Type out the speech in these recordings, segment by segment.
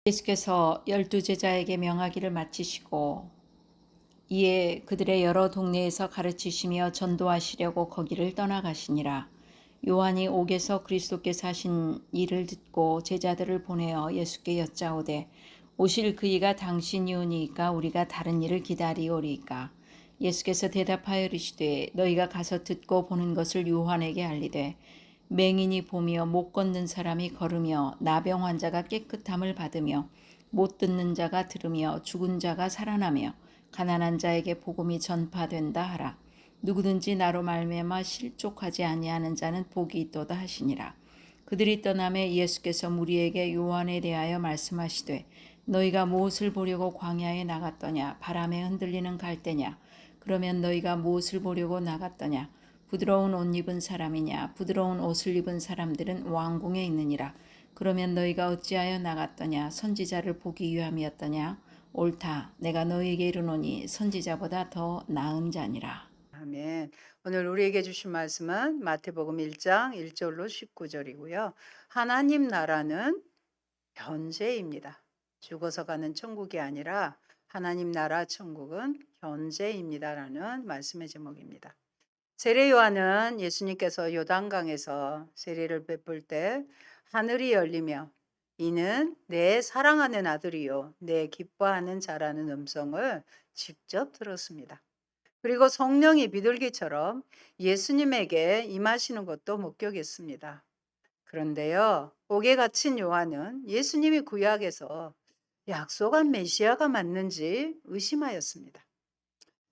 예수께서 12제자에게 명하기를 마치시고 이에 그들의 여러 동네에서 가르치시며 전도하시려고 거기를 떠나가시니라. 요한이 옥에서 그리스도께서 하신 일을 듣고 제자들을 보내어 예수께 여짜오되 오실 그이가 당신이오니이까 우리가 다른 일을 기다리오리이까. 예수께서 대답하여 이르시되 너희가 가서 듣고 보는 것을 요한에게 알리되 맹인이 보며 못 걷는 사람이 걸으며 나병 환자가 깨끗함을 받으며 못 듣는 자가 들으며 죽은 자가 살아나며 가난한 자에게 복음이 전파된다 하라. 누구든지 나로 말미암아 실족하지 아니하는 자는 복이 있도다 하시니라. 그들이 떠나매 예수께서 무리에게 요한에 대하여 말씀하시되 너희가 무엇을 보려고 광야에 나갔더냐? 바람에 흔들리는 갈대냐? 그러면 너희가 무엇을 보려고 나갔더냐? 부드러운 옷 입은 사람이냐? 부드러운 옷을 입은 사람들은 왕궁에 있느니라. 그러면 너희가 어찌하여 나갔더냐? 선지자를 보기 위함이었더냐? 옳다. 내가 너희에게 이르노니 선지자보다 더 나은 자니라. 아멘. 오늘 우리에게 주신 말씀은 마태복음 1장 1절로 19절이고요. 하나님 나라는 현재입니다. 죽어서 가는 천국이 아니라 하나님 나라 천국은 현재입니다라는 말씀의 제목입니다. 세례 요한은 예수님께서 요단강에서 세례를 베풀 때 하늘이 열리며 이는 내 사랑하는 아들이요 내 기뻐하는 자라는 음성을 직접 들었습니다. 그리고 성령이 비둘기처럼 예수님에게 임하시는 것도 목격했습니다. 그런데요, 옥에 갇힌 요한은 예수님이 구약에서 약속한 메시아가 맞는지 의심하였습니다.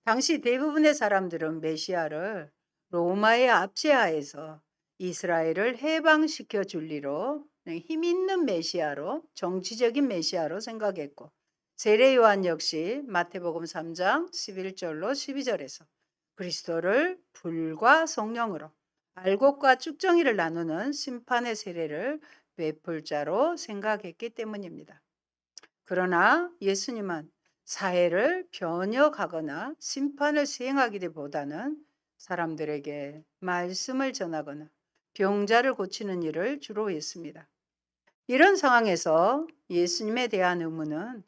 당시 대부분의 사람들은 메시아를 로마의 압제하에서 이스라엘을 해방시켜 줄리로 힘 있는 메시아로 정치적인 메시아로 생각했고 세례 요한 역시 마태복음 3장 11절로 12절에서 그리스도를 불과 성령으로 알곡과 쭉정이를 나누는 심판의 세례를 베풀 자로 생각했기 때문입니다. 그러나 예수님은 사회를 변혁하거나 심판을 시행하기보다는 사람들에게 말씀을 전하거나 병자를 고치는 일을 주로 했습니다. 이런 상황에서 예수님에 대한 의문은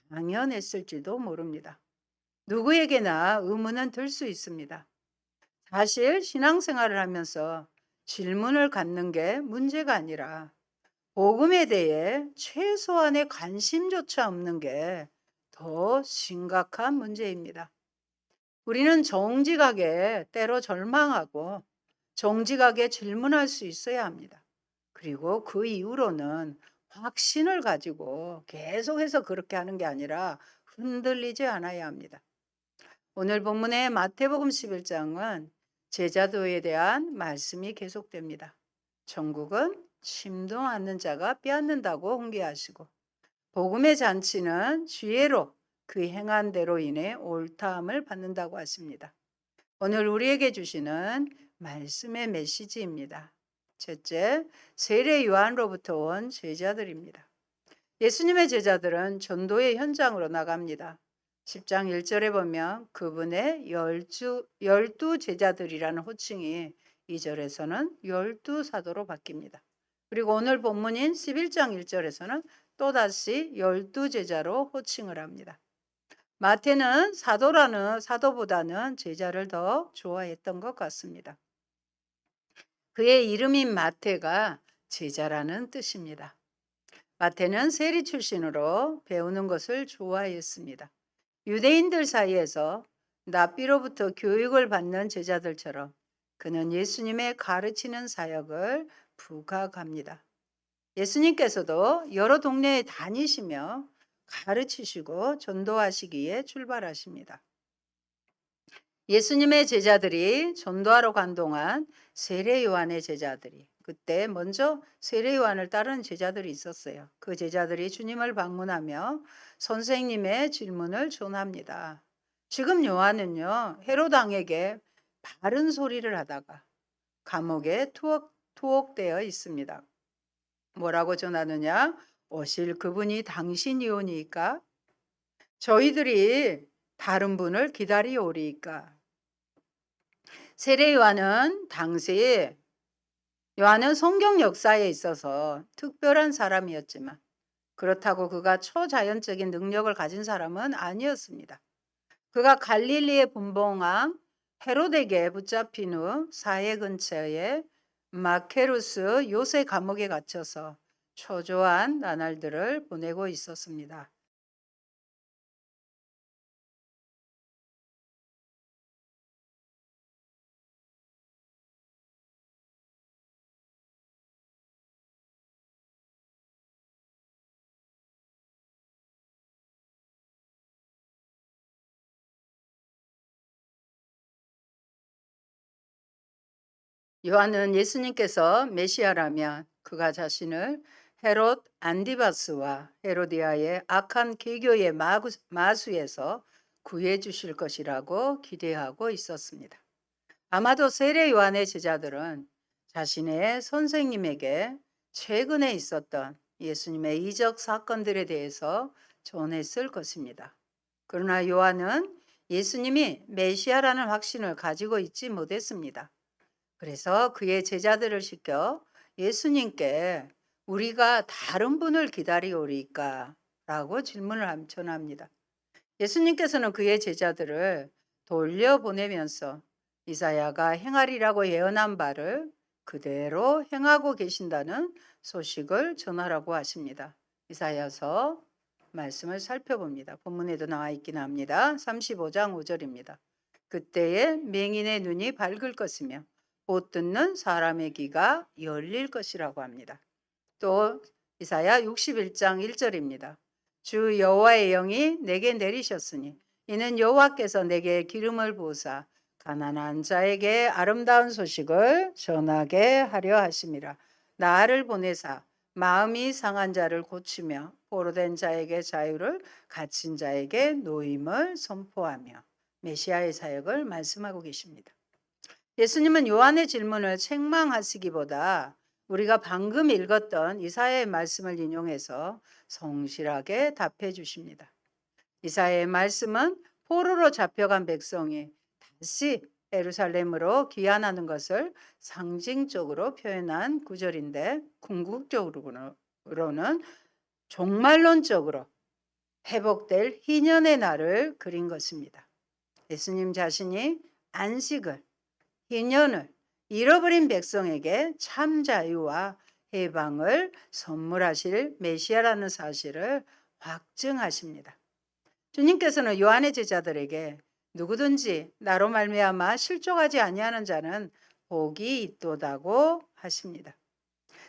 당연했을지도 모릅니다. 누구에게나 의문은 들 수 있습니다. 사실 신앙생활을 하면서 질문을 갖는 게 문제가 아니라 복음에 대해 최소한의 관심조차 없는 게 더 심각한 문제입니다. 우리는 정직하게 때로 절망하고 정직하게 질문할 수 있어야 합니다. 그리고 그 이후로는 확신을 가지고 계속해서 그렇게 하는 게 아니라 흔들리지 않아야 합니다. 오늘 본문의 마태복음 11장은 제자도에 대한 말씀이 계속됩니다. 천국은 침도 않는 자가 빼앗는다고 홍계하시고 복음의 잔치는 지혜로 그 행한 대로 인해 옳다함을 받는다고 하십니다. 오늘 우리에게 주시는 말씀의 메시지입니다. 첫째, 세례 요한으로부터 온 제자들입니다. 예수님의 제자들은 전도의 현장으로 나갑니다. 10장 1절에 보면 그분의 열두 제자들이라는 호칭이 2절에서는 열두 사도로 바뀝니다. 그리고 오늘 본문인 11장 1절에서는 또다시 열두 제자로 호칭을 합니다. 마태는 사도보다는 제자를 더 좋아했던 것 같습니다. 그의 이름인 마태가 제자라는 뜻입니다. 마태는 세리 출신으로 배우는 것을 좋아했습니다. 유대인들 사이에서 랍비로부터 교육을 받는 제자들처럼 그는 예수님의 가르치는 사역을 부각합니다. 예수님께서도 여러 동네에 다니시며 가르치시고 전도하시기에 출발하십니다. 예수님의 제자들이 전도하러 간 동안 세례 요한의 제자들이 그때 먼저 세례 요한을 따르는 제자들이 있었어요. 그 제자들이 주님을 방문하며 선생님의 질문을 전합니다. 지금 요한은요, 헤롯 왕에게 바른 소리를 하다가 감옥에 투옥되어 있습니다. 뭐라고 전하느냐? 오실 그분이 당신이오니까 저희들이 다른 분을 기다리오리이까. 세례 요한은 요한은 성경 역사에 있어서 특별한 사람이었지만 그렇다고 그가 초자연적인 능력을 가진 사람은 아니었습니다. 그가 갈릴리의 분봉왕 헤로데에게 붙잡힌 후 사해 근처에 마케루스 요새 감옥에 갇혀서 초조한 나날들을 보내고 있었습니다. 요한은 예수님께서 메시아라면 그가 자신을 헤롯 안디바스와 헤로디아의 악한 계교의 마수에서 구해 주실 것이라고 기대하고 있었습니다. 아마도 세례 요한의 제자들은 자신의 선생님에게 최근에 있었던 예수님의 이적 사건들에 대해서 전했을 것입니다. 그러나 요한은 예수님이 메시아라는 확신을 가지고 있지 못했습니다. 그래서 그의 제자들을 시켜 예수님께 우리가 다른 분을 기다리오리까? 라고 질문을 전합니다. 예수님께서는 그의 제자들을 돌려보내면서 이사야가 행하리라고 예언한 바를 그대로 행하고 계신다는 소식을 전하라고 하십니다. 이사야서 말씀을 살펴봅니다. 본문에도 나와 있긴 합니다. 35장 5절입니다. 그때에 맹인의 눈이 밝을 것이며 못 듣는 사람의 귀가 열릴 것이라고 합니다. 또 이사야 61장 1절입니다. 주 여호와의 영이 내게 내리셨으니 이는 여호와께서 내게 기름을 부으사 가난한 자에게 아름다운 소식을 전하게 하려 하심이라. 나를 보내사 마음이 상한 자를 고치며 포로된 자에게 자유를, 갇힌 자에게 노임을 선포하며 메시아의 사역을 말씀하고 계십니다. 예수님은 요한의 질문을 책망하시기보다 우리가 방금 읽었던 이사야의 말씀을 인용해서 성실하게 답해 주십니다. 이사야의 말씀은 포로로 잡혀간 백성이 다시 예루살렘으로 귀환하는 것을 상징적으로 표현한 구절인데, 궁극적으로는 종말론적으로 회복될 희년의 날을 그린 것입니다. 예수님 자신이 안식을, 희년을 잃어버린 백성에게 참 자유와 해방을 선물하실 메시아라는 사실을 확증하십니다. 주님께서는 요한의 제자들에게 누구든지 나로 말미암아 실족하지 아니하는 자는 복이 있도다고 하십니다.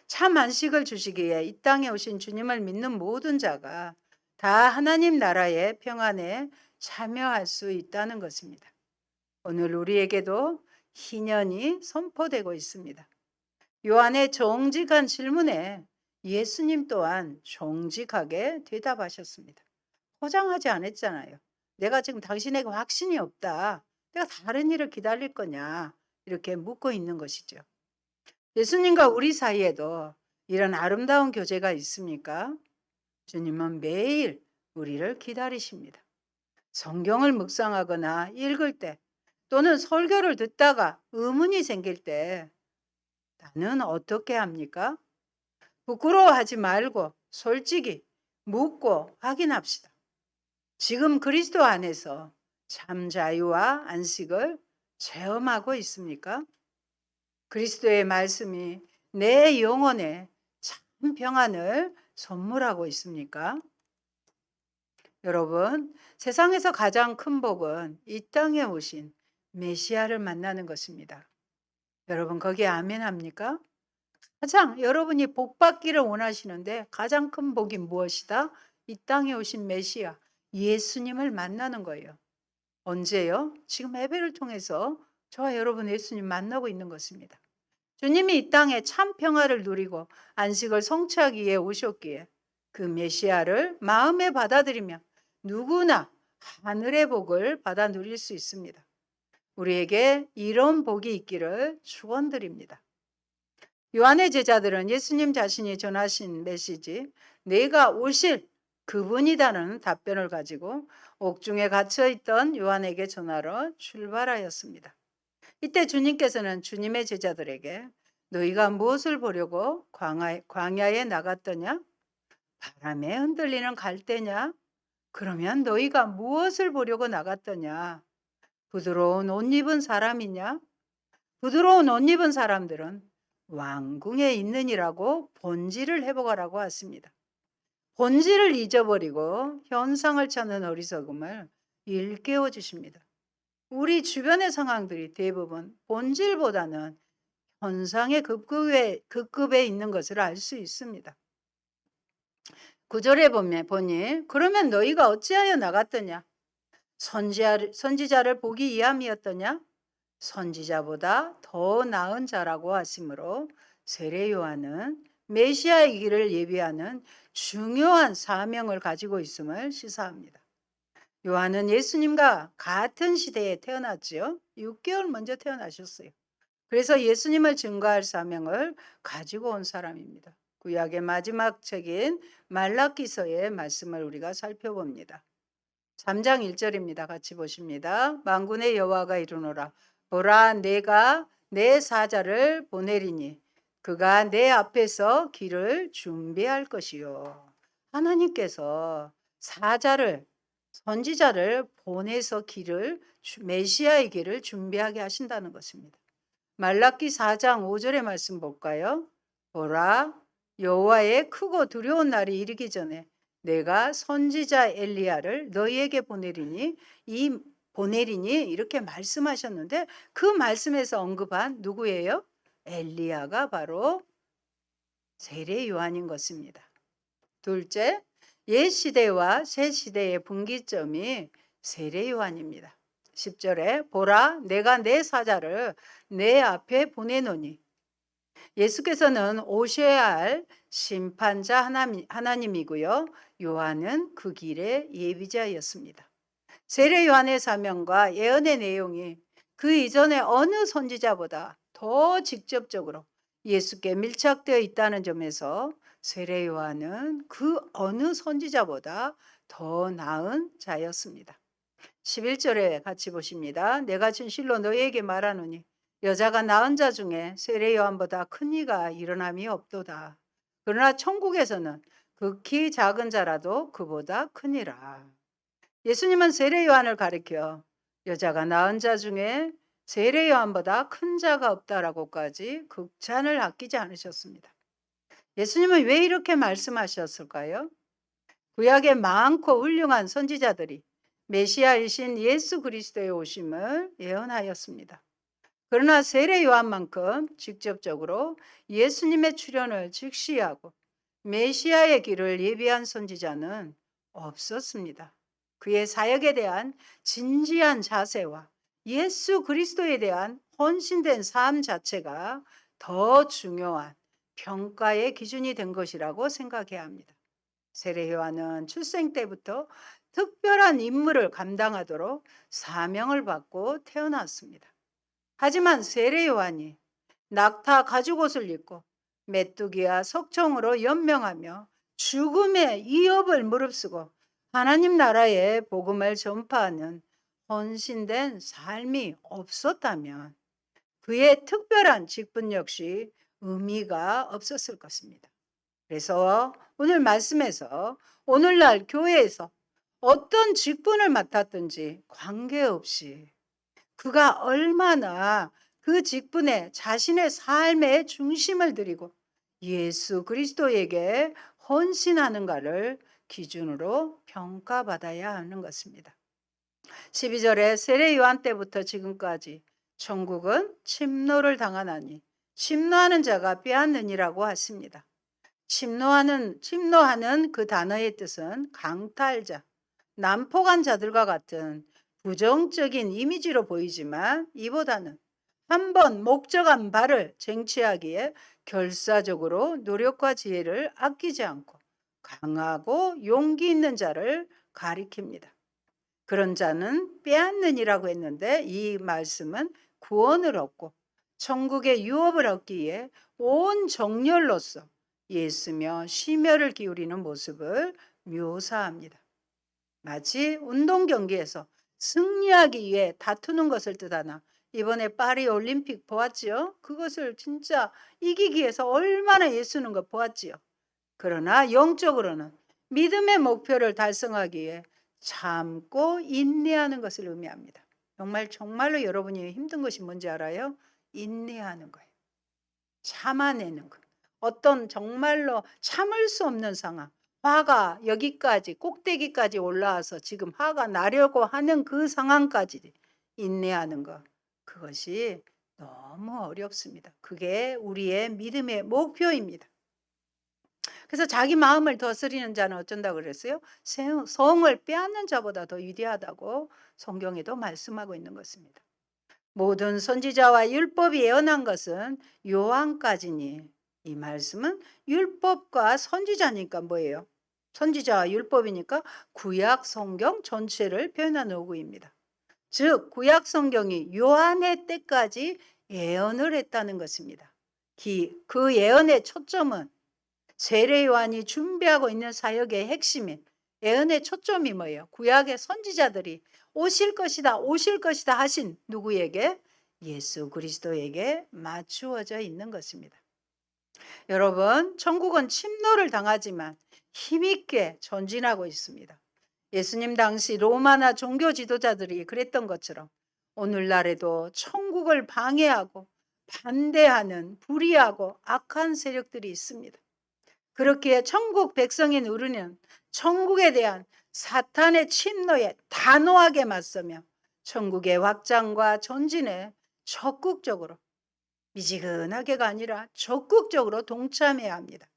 참 안식을 주시기에 이 땅에 오신 주님을 믿는 모든 자가 다 하나님 나라의 평안에 참여할 수 있다는 것입니다. 오늘 우리에게도 희년이 선포되고 있습니다. 요한의 정직한 질문에 예수님 또한 정직하게 대답하셨습니다. 포장하지 않았잖아요. 내가 지금 당신에게 확신이 없다. 내가 다른 일을 기다릴 거냐. 이렇게 묻고 있는 것이죠. 예수님과 우리 사이에도 이런 아름다운 교제가 있습니까? 주님은 매일 우리를 기다리십니다. 성경을 묵상하거나 읽을 때 또는 설교를 듣다가 의문이 생길 때 나는 어떻게 합니까? 부끄러워하지 말고 솔직히 묻고 확인합시다. 지금 그리스도 안에서 참 자유와 안식을 체험하고 있습니까? 그리스도의 말씀이 내 영혼에 참 평안을 선물하고 있습니까? 여러분, 세상에서 가장 큰 복은 이 땅에 오신 메시아를 만나는 것입니다. 여러분, 거기에 아멘 합니까? 가장 여러분이 복 받기를 원하시는데 가장 큰 복이 무엇이다? 이 땅에 오신 메시아, 예수님을 만나는 거예요. 언제요? 지금 예배를 통해서 저와 여러분 예수님 만나고 있는 것입니다. 주님이 이 땅에 참 평화를 누리고 안식을 성취하기 위해 오셨기에 그 메시아를 마음에 받아들이며 누구나 하늘의 복을 받아 누릴 수 있습니다. 우리에게 이런 복이 있기를 축원드립니다. 요한의 제자들은 예수님 자신이 전하신 메시지, 내가 오실 그분이다는 답변을 가지고 옥중에 갇혀있던 요한에게 전하러 출발하였습니다. 이때 주님께서는 주님의 제자들에게 너희가 무엇을 보려고 광야에 나갔더냐? 바람에 흔들리는 갈대냐? 그러면 너희가 무엇을 보려고 나갔더냐? 부드러운 옷 입은 사람이냐? 부드러운 옷 입은 사람들은 왕궁에 있느니라고 본질을 회복하라고 하십니다. 본질을 잊어버리고 현상을 찾는 어리석음을 일깨워 주십니다. 우리 주변의 상황들이 대부분 본질보다는 현상의 급급에 있는 것을 알 수 있습니다. 9절에 보니 그러면 너희가 어찌하여 나갔더냐? 선지자를 보기 위함이었더냐? 선지자보다 더 나은 자라고 하시므로 세례 요한은 메시아의 길을 예비하는 중요한 사명을 가지고 있음을 시사합니다. 요한은 예수님과 같은 시대에 태어났지요. 6개월 먼저 태어나셨어요. 그래서 예수님을 증거할 사명을 가지고 온 사람입니다. 구약의 마지막 책인 말라기서의 말씀을 우리가 살펴봅니다. 3장 1절입니다. 같이 보십니다. 만군의 여호와가 이르노라. 보라, 내가 내 사자를 보내리니 그가 내 앞에서 길을 준비할 것이요. 하나님께서 사자를, 선지자를 보내서 메시아의 길을 준비하게 하신다는 것입니다. 말라기 4장 5절의 말씀 볼까요? 보라, 여호와의 크고 두려운 날이 이르기 전에 내가 선지자 엘리야를 너희에게 보내리니 이렇게 말씀하셨는데 그 말씀에서 언급한 누구예요? 엘리야가 바로 세례 요한인 것입니다. 둘째, 옛 시대와 새 시대의 분기점이 세례 요한입니다. 10절에 보라, 내가 내 사자를 내 앞에 보내노니. 예수께서는 오셔야 할 심판자 하나님이고요. 요한은 그 길의 예비자였습니다. 세례 요한의 사명과 예언의 내용이 그 이전의 어느 선지자보다 더 직접적으로 예수께 밀착되어 있다는 점에서 세례 요한은 그 어느 선지자보다 더 나은 자였습니다. 11절에 같이 보십니다. 내가 진실로 너희에게 말하노니 여자가 낳은 자 중에 세례 요한보다 큰 이가 일어남이 없도다. 그러나 천국에서는 극히 작은 자라도 그보다 크니라. 예수님은 세례 요한을 가리켜 여자가 낳은 자 중에 세례 요한보다 큰 자가 없다라고까지 극찬을 아끼지 않으셨습니다. 예수님은 왜 이렇게 말씀하셨을까요? 구약에 많고 훌륭한 선지자들이 메시아이신 예수 그리스도의 오심을 예언하였습니다. 그러나 세례 요한만큼 직접적으로 예수님의 출현을 직시하고 메시아의 길을 예비한 선지자는 없었습니다. 그의 사역에 대한 진지한 자세와 예수 그리스도에 대한 헌신된 삶 자체가 더 중요한 평가의 기준이 된 것이라고 생각해야 합니다. 세례 요한은 출생 때부터 특별한 임무를 감당하도록 사명을 받고 태어났습니다. 하지만 세례 요한이 낙타 가죽옷을 입고 메뚜기와 석청으로 연명하며 죽음의 위협을 무릅쓰고 하나님 나라의 복음을 전파하는 헌신된 삶이 없었다면 그의 특별한 직분 역시 의미가 없었을 것입니다. 그래서 오늘 말씀에서 오늘날 교회에서 어떤 직분을 맡았든지 관계없이 그가 얼마나 그 직분에 자신의 삶의 중심을 들이고 예수 그리스도에게 헌신하는가를 기준으로 평가받아야 하는 것입니다. 12절에 세례 요한 때부터 지금까지 천국은 침노를 당하나니 침노하는 자가 빼앗느니라고 하십니다. 침노하는 그 단어의 뜻은 강탈자, 난폭한 자들과 같은 부정적인 이미지로 보이지만 이보다는 한번 목적한 바를 쟁취하기에 결사적으로 노력과 지혜를 아끼지 않고 강하고 용기 있는 자를 가리킵니다. 그런 자는 빼앗느니라고 했는데 이 말씀은 구원을 얻고 천국의 유업을 얻기 위해 온 정열로서 예수며 심혈을 기울이는 모습을 묘사합니다. 마치 운동 경기에서 승리하기 위해 다투는 것을 뜻하나 이번에 파리 올림픽 보았지요? 그것을 진짜 이기기 위해서 얼마나 애쓰는 거 보았지요? 그러나 영적으로는 믿음의 목표를 달성하기 위해 참고 인내하는 것을 의미합니다. 정말로 여러분이 힘든 것이 뭔지 알아요? 인내하는 거예요. 참아내는 것. 어떤 정말로 참을 수 없는 상황, 화가 여기까지 꼭대기까지 올라와서 지금 화가 나려고 하는 그 상황까지 인내하는 것. 그것이 너무 어렵습니다. 그게 우리의 믿음의 목표입니다. 그래서 자기 마음을 더스리는 자는 어쩐다고 그랬어요? 성을 빼앗는 자보다 더 위대하다고 성경에도 말씀하고 있는 것입니다. 모든 선지자와 율법이 예언한 것은 요한까지니, 이 말씀은 율법과 선지자니까 뭐예요? 선지자와 율법이니까 구약 성경 전체를 표현한 어구입니다. 즉 구약 성경이 요한의 때까지 예언을 했다는 것입니다. 그 예언의 초점은 세례 요한이 준비하고 있는 사역의 핵심인 예언의 초점이 뭐예요? 구약의 선지자들이 오실 것이다 하신 누구에게? 예수 그리스도에게 맞추어져 있는 것입니다. 여러분, 천국은 침노를 당하지만 힘있게 전진하고 있습니다. 예수님 당시 로마나 종교 지도자들이 그랬던 것처럼 오늘날에도 천국을 방해하고 반대하는 불의하고 악한 세력들이 있습니다. 그렇게 천국 백성인 우리는 천국에 대한 사탄의 침노에 단호하게 맞서며 천국의 확장과 전진에 적극적으로, 미지근하게가 아니라 적극적으로 동참해야 합니다.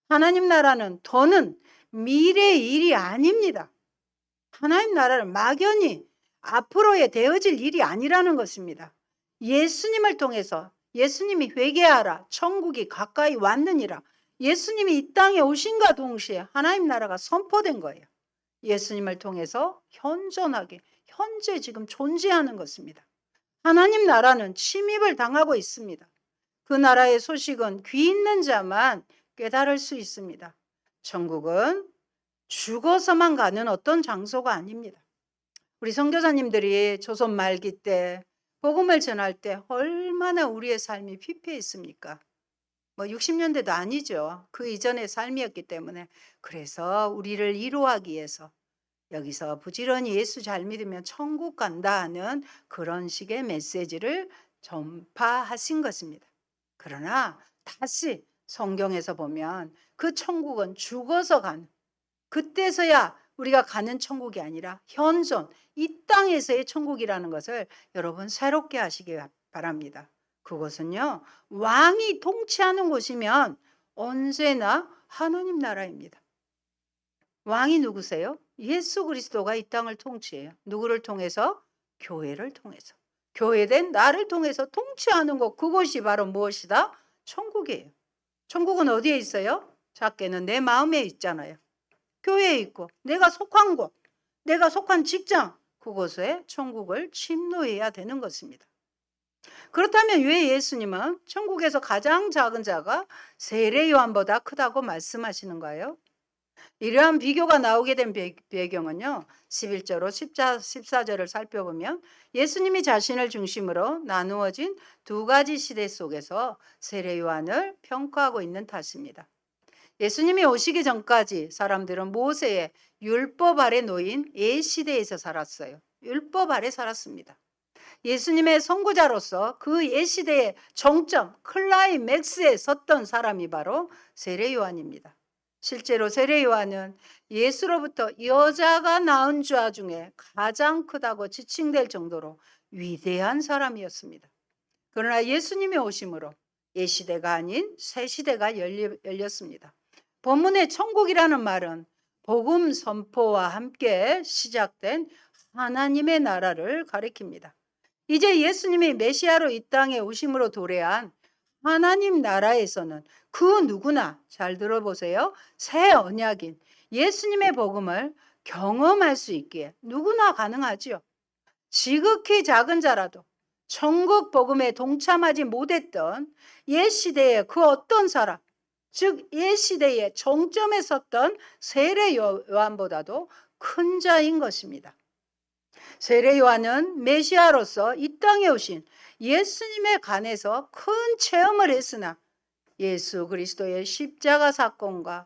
하나님 나라는 더는 미래의 일이 아닙니다. 하나님 나라는 막연히 앞으로에 되어질 일이 아니라는 것입니다. 예수님을 통해서, 예수님이 회개하라 천국이 가까이 왔느니라, 예수님이 이 땅에 오신과 동시에 하나님 나라가 선포된 거예요. 예수님을 통해서 현존하게, 현재 지금 존재하는 것입니다. 하나님 나라는 침입을 당하고 있습니다. 그 나라의 소식은 귀 있는 자만 깨달을 수 있습니다. 천국은 죽어서만 가는 어떤 장소가 아닙니다. 우리 선교사님들이 조선 말기 때 복음을 전할 때 얼마나 우리의 삶이 피폐했습니까? 60년대도 아니죠. 그 이전의 삶이었기 때문에. 그래서 우리를 위로하기 위해서 여기서 부지런히 예수 잘 믿으면 천국 간다 하는 그런 식의 메시지를 전파하신 것입니다. 그러나 다시 성경에서 보면 그 천국은 죽어서 가는, 그때서야 우리가 가는 천국이 아니라 현존, 이 땅에서의 천국이라는 것을 여러분 새롭게 하시기 바랍니다. 그것은요, 왕이 통치하는 곳이면 언제나 하나님 나라입니다. 왕이 누구세요? 예수 그리스도가 이 땅을 통치해요. 누구를 통해서? 교회를 통해서. 교회된 나를 통해서 통치하는 곳, 그곳이 바로 무엇이다? 천국이에요. 천국은 어디에 있어요? 작게는 내 마음에 있잖아요. 교회에 있고, 내가 속한 곳, 내가 속한 직장, 그곳에 천국을 침노해야 되는 것입니다. 그렇다면 왜 예수님은 천국에서 가장 작은 자가 세례 요한보다 크다고 말씀하시는가요? 이러한 비교가 나오게 된 배경은요, 11절로 14절을 살펴보면 예수님이 자신을 중심으로 나누어진 두 가지 시대 속에서 세례 요한을 평가하고 있는 탓입니다. 예수님이 오시기 전까지 사람들은 모세의 율법 아래 놓인 옛시대에서 살았어요. 율법 아래 살았습니다. 예수님의 선구자로서 그 옛시대의 정점, 클라이맥스에 섰던 사람이 바로 세례 요한입니다. 실제로 세례 요한은 예수로부터 여자가 낳은 자 중에 가장 크다고 지칭될 정도로 위대한 사람이었습니다. 그러나 예수님이 오심으로 옛시대가 아닌 새시대가 열렸습니다. 본문의 천국이라는 말은 복음 선포와 함께 시작된 하나님의 나라를 가리킵니다. 이제 예수님이 메시아로 이 땅에 오심으로 도래한 하나님 나라에서는 그 누구나, 잘 들어보세요, 새 언약인 예수님의 복음을 경험할 수 있기에 누구나 가능하지요. 지극히 작은 자라도 천국 복음에 동참하지 못했던 옛시대의 그 어떤 사람, 즉 옛시대의 정점에 섰던 세례 요한보다도 큰 자인 것입니다. 세례 요한은 메시아로서 이 땅에 오신 예수님에 관해서 큰 체험을 했으나 예수 그리스도의 십자가 사건과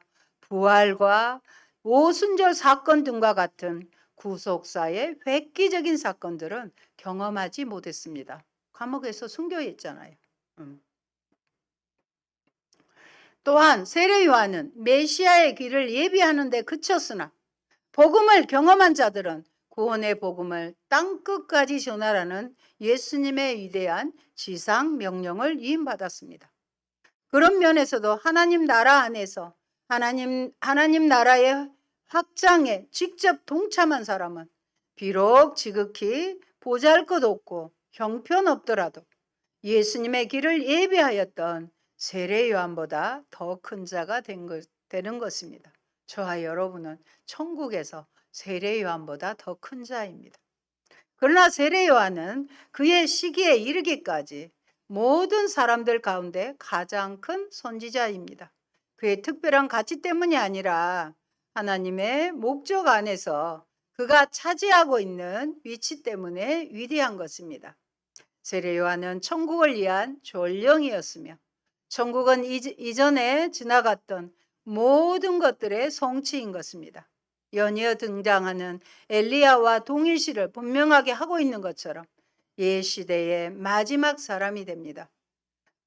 부활과 오순절 사건 등과 같은 구속사의 획기적인 사건들은 경험하지 못했습니다. 감옥에서 순교해 있잖아요. 또한 세례 요한은 메시아의 길을 예비하는 데 그쳤으나 복음을 경험한 자들은 구원의 복음을 땅끝까지 전하라는 예수님의 위대한 지상 명령을 위임받았습니다. 그런 면에서도 하나님 나라 안에서 하나님 나라의 확장에 직접 동참한 사람은 비록 지극히 보잘것없고 형편없더라도 예수님의 길을 예비하였던 세례 요한보다 더 큰 자가 되는 것입니다. 저와 여러분은 천국에서 세례 요한보다 더 큰 자입니다. 그러나 세례 요한은 그의 시기에 이르기까지 모든 사람들 가운데 가장 큰 선지자입니다. 그의 특별한 가치 때문이 아니라 하나님의 목적 안에서 그가 차지하고 있는 위치 때문에 위대한 것입니다. 세례 요한은 천국을 위한 졸령이었으며 천국은 이전에 지나갔던 모든 것들의 성취인 것입니다. 연이어 등장하는 엘리야와 동일시를 분명하게 하고 있는 것처럼 옛시대의 마지막 사람이 됩니다.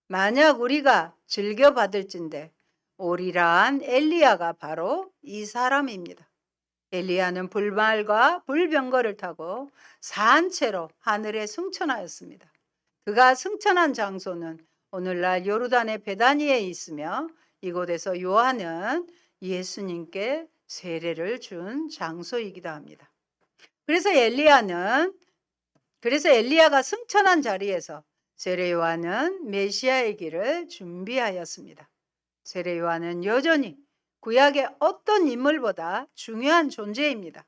만약 우리가 즐겨받을진대 오리라한 엘리야가 바로 이 사람입니다. 엘리야는 불말과 불병거를 타고 산채로 하늘에 승천하였습니다. 그가 승천한 장소는 오늘날 요르단의 베다니에 있으며 이곳에서 요한은 예수님께 세례를 준 장소이기도 합니다. 그래서 엘리야가 승천한 자리에서 세례 요한은 메시아의 길을 준비하였습니다. 세례 요한은 여전히 구약의 어떤 인물보다 중요한 존재입니다.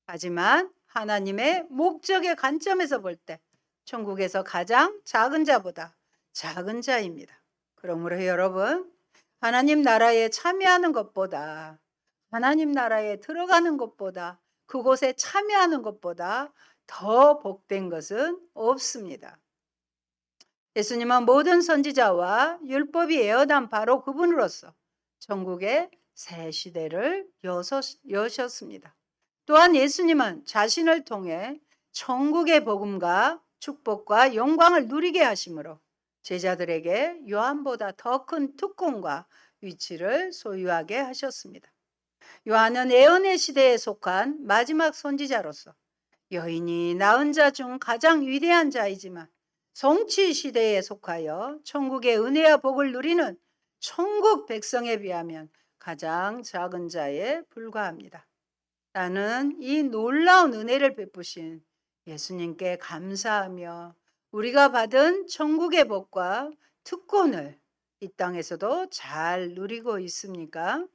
하지만 하나님의 목적의 관점에서 볼 때 천국에서 가장 작은 자보다 작은 자입니다. 그러므로 여러분, 하나님 나라에 참여하는 것보다 하나님 나라에 들어가는 것보다 그곳에 참여하는 것보다 더 복된 것은 없습니다. 예수님은 모든 선지자와 율법이 에어단 바로 그분으로서 천국의 새 시대를 여셨습니다. 또한 예수님은 자신을 통해 천국의 복음과 축복과 영광을 누리게 하심으로 제자들에게 요한보다 더 큰 특권과 위치를 소유하게 하셨습니다. 요한은 예언의 시대에 속한 마지막 선지자로서 여인이 낳은 자 중 가장 위대한 자이지만 성취 시대에 속하여 천국의 은혜와 복을 누리는 천국 백성에 비하면 가장 작은 자에 불과합니다. 나는 이 놀라운 은혜를 베푸신 예수님께 감사하며 우리가 받은 천국의 복과 특권을 이 땅에서도 잘 누리고 있습니까?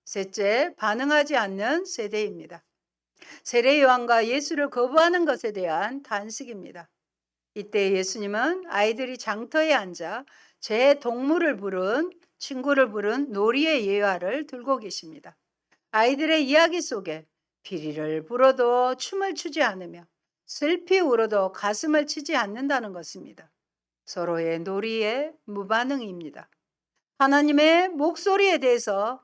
셋째, 반응하지 않는 세대입니다. 세례 요한과 예수를 거부하는 것에 대한 단식입니다. 이때 예수님은 아이들이 장터에 앉아 제 친구를 부른 놀이의 예화를 들고 계십니다. 아이들의 이야기 속에 피리를 불어도 춤을 추지 않으며 슬피 울어도 가슴을 치지 않는다는 것입니다. 서로의 놀이에 무반응입니다. 하나님의 목소리에 대해서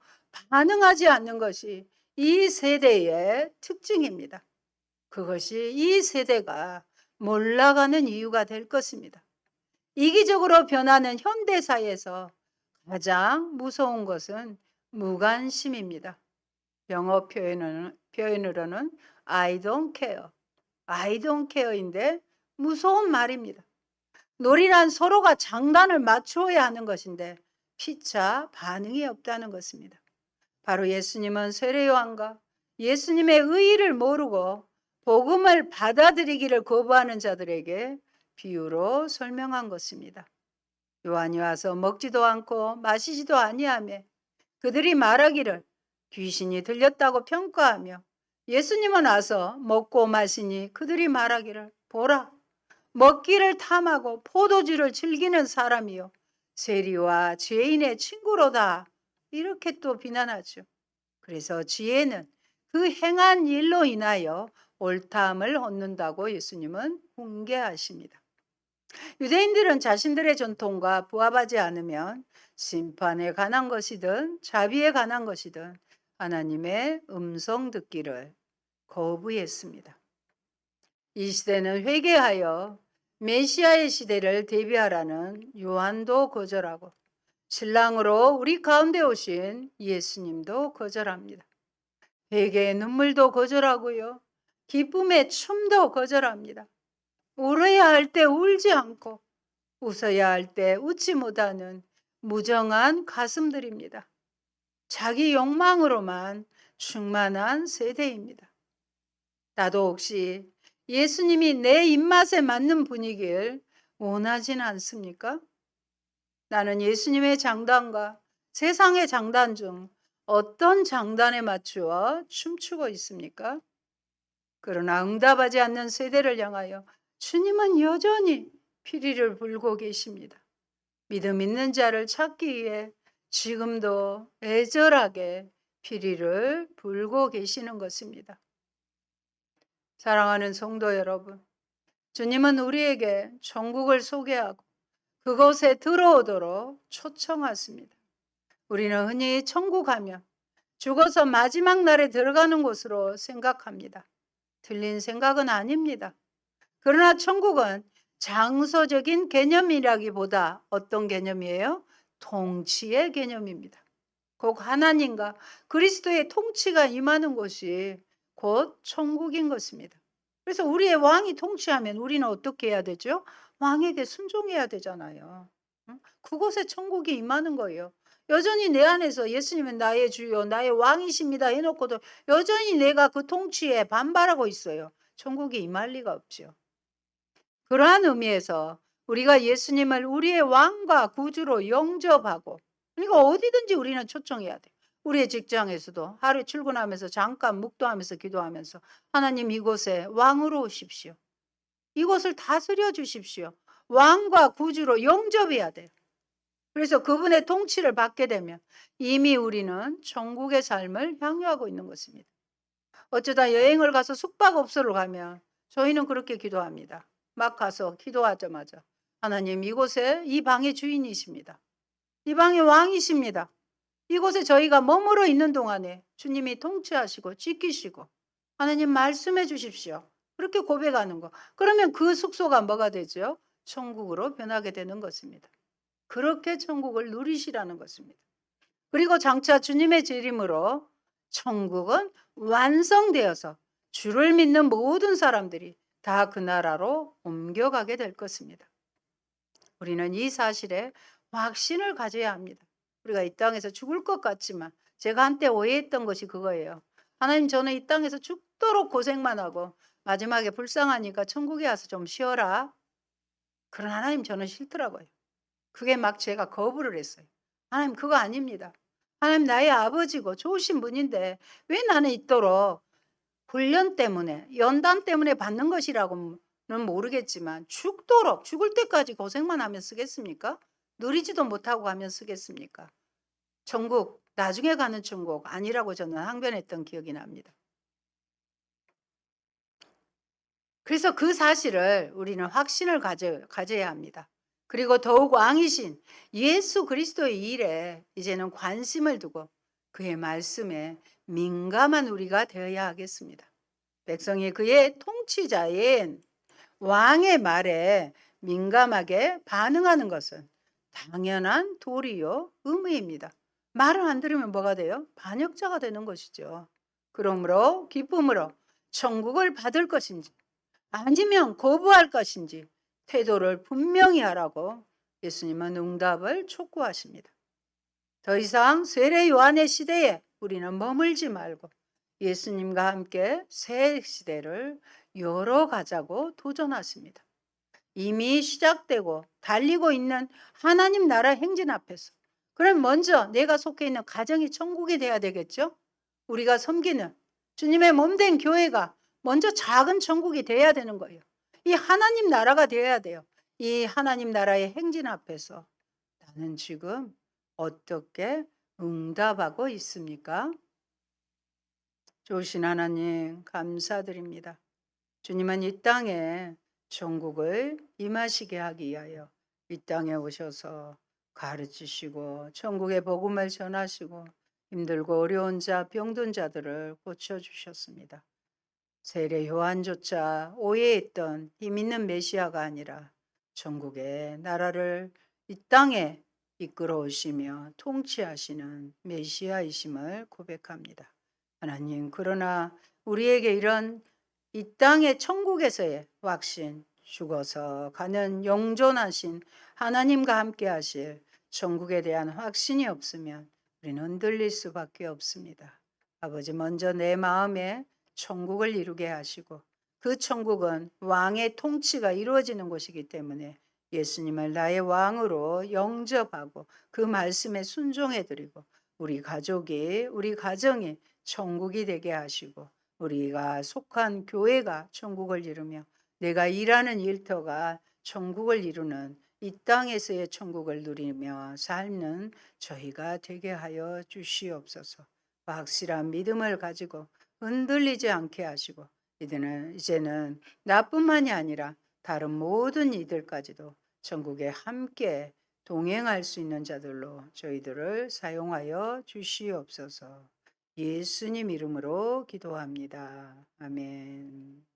반응하지 않는 것이 이 세대의 특징입니다. 그것이 이 세대가 몰락하는 이유가 될 것입니다. 이기적으로 변하는 현대사회에서 가장 무서운 것은 무관심입니다. 영어 표현으로는 I don't care인데 무서운 말입니다. 놀이란 서로가 장단을 맞추어야 하는 것인데 피차 반응이 없다는 것입니다. 바로 예수님은 세례 요한과 예수님의 의의를 모르고 복음을 받아들이기를 거부하는 자들에게 비유로 설명한 것입니다. 요한이 와서 먹지도 않고 마시지도 아니하며 그들이 말하기를 귀신이 들렸다고 평가하며 예수님은 와서 먹고 마시니 그들이 말하기를 보라, 먹기를 탐하고 포도주를 즐기는 사람이요 세리와 죄인의 친구로다, 이렇게 또 비난하죠. 그래서 지혜는 그 행한 일로 인하여 옳다함을 얻는다고 예수님은 훈계하십니다. 유대인들은 자신들의 전통과 부합하지 않으면 심판에 관한 것이든 자비에 관한 것이든 하나님의 음성 듣기를 거부했습니다. 이 시대는 회개하여 메시아의 시대를 대비하라는 요한도 거절하고 신랑으로 우리 가운데 오신 예수님도 거절합니다. 회개의 눈물도 거절하고요. 기쁨의 춤도 거절합니다. 울어야 할 때 울지 않고 웃어야 할 때 웃지 못하는 무정한 가슴들입니다. 자기 욕망으로만 충만한 세대입니다. 나도 혹시 예수님이 내 입맛에 맞는 분위기를 원하진 않습니까? 나는 예수님의 장단과 세상의 장단 중 어떤 장단에 맞추어 춤추고 있습니까? 그러나 응답하지 않는 세대를 향하여 주님은 여전히 피리를 불고 계십니다. 믿음 있는 자를 찾기 위해 지금도 애절하게 피리를 불고 계시는 것입니다. 사랑하는 성도 여러분, 주님은 우리에게 천국을 소개하고 그곳에 들어오도록 초청하십니다. 우리는 흔히 천국 하면 죽어서 마지막 날에 들어가는 곳으로 생각합니다. 틀린 생각은 아닙니다. 그러나 천국은 장소적인 개념이라기보다 어떤 개념이에요? 통치의 개념입니다. 곧 하나님과 그리스도의 통치가 임하는 곳이 곧 천국인 것입니다. 그래서 우리의 왕이 통치하면 우리는 어떻게 해야 되죠? 왕에게 순종해야 되잖아요. 그곳에 천국이 임하는 거예요. 여전히 내 안에서 예수님은 나의 주요, 나의 왕이십니다 해놓고도 여전히 내가 그 통치에 반발하고 있어요. 천국이 임할 리가 없죠. 그러한 의미에서 우리가 예수님을 우리의 왕과 구주로 영접하고, 그러니까 어디든지 우리는 초청해야 돼. 우리의 직장에서도 하루에 출근하면서 잠깐 묵도하면서 기도하면서 하나님 이곳에 왕으로 오십시오. 이곳을 다스려 주십시오. 왕과 구주로 영접해야 돼요. 그래서 그분의 통치를 받게 되면 이미 우리는 천국의 삶을 향유하고 있는 것입니다. 어쩌다 여행을 가서 숙박업소를 가면 저희는 그렇게 기도합니다. 막 가서 기도하자마자 하나님 이곳에 이 방의 주인이십니다. 이 방의 왕이십니다. 이곳에 저희가 머물러 있는 동안에 주님이 통치하시고 지키시고 하나님 말씀해 주십시오. 그렇게 고백하는 거. 그러면 그 숙소가 뭐가 되죠? 천국으로 변하게 되는 것입니다. 그렇게 천국을 누리시라는 것입니다. 그리고 장차 주님의 재림으로 천국은 완성되어서 주를 믿는 모든 사람들이 다 그 나라로 옮겨가게 될 것입니다. 우리는 이 사실에 확신을 가져야 합니다. 우리가 이 땅에서 죽을 것 같지만 제가 한때 오해했던 것이 그거예요. 하나님 저는 이 땅에서 죽도록 고생만 하고 마지막에 불쌍하니까 천국에 와서 좀 쉬어라. 그런 하나님 저는 싫더라고요. 그게 막 제가 거부를 했어요. 하나님 그거 아닙니다. 하나님 나의 아버지고 좋으신 분인데 왜 나는 있도록 훈련 때문에 연단 때문에 받는 것이라고는 모르겠지만 죽도록 죽을 때까지 고생만 하면 쓰겠습니까? 누리지도 못하고 가면 쓰겠습니까? 천국 나중에 가는 천국 아니라고 저는 항변했던 기억이 납니다. 그래서 그 사실을 우리는 확신을 가져야 합니다. 그리고 더욱 왕이신 예수 그리스도의 일에 이제는 관심을 두고 그의 말씀에 민감한 우리가 되어야 하겠습니다. 백성이 그의 통치자인 왕의 말에 민감하게 반응하는 것은 당연한 도리요 의무입니다. 말을 안 들으면 뭐가 돼요? 반역자가 되는 것이죠. 그러므로 기쁨으로 천국을 받을 것인지 아니면 거부할 것인지 태도를 분명히 하라고 예수님은 응답을 촉구하십니다. 더 이상 세례 요한의 시대에 우리는 머물지 말고 예수님과 함께 새 시대를 열어가자고 도전하십니다. 이미 시작되고 달리고 있는 하나님 나라 행진 앞에서 그럼 먼저 내가 속해 있는 가정이 천국이 돼야 되겠죠? 우리가 섬기는 주님의 몸된 교회가 먼저 작은 천국이 돼야 되는 거예요. 이 하나님 나라가 되어야 돼요. 이 하나님 나라의 행진 앞에서 나는 지금 어떻게 응답하고 있습니까? 좋으신 하나님 감사드립니다. 주님은 이 땅에 천국을 임하시게 하기 위하여 이 땅에 오셔서 가르치시고 천국의 복음을 전하시고 힘들고 어려운 자, 병든 자들을 고쳐주셨습니다. 세례 요한조차 오해했던 힘 있는 메시아가 아니라 천국의 나라를 이 땅에 이끌어 오시며 통치하시는 메시아이심을 고백합니다. 하나님, 그러나 우리에게 이런 이 땅의 천국에서의 확신, 죽어서 가는 영존하신 하나님과 함께 하실 천국에 대한 확신이 없으면 우리는 흔들릴 수밖에 없습니다. 아버지, 먼저 내 마음에 천국을 이루게 하시고 그 천국은 왕의 통치가 이루어지는 곳이기 때문에 예수님을 나의 왕으로 영접하고 그 말씀에 순종해 드리고 우리 가족이, 우리 가정이 천국이 되게 하시고 우리가 속한 교회가 천국을 이루며 내가 일하는 일터가 천국을 이루는 이 땅에서의 천국을 누리며 삶는 저희가 되게 하여 주시옵소서. 확실한 믿음을 가지고 흔들리지 않게 하시고 이제는 나뿐만이 아니라 다른 모든 이들까지도 천국에 함께 동행할 수 있는 자들로 저희들을 사용하여 주시옵소서. 예수님 이름으로 기도합니다. 아멘.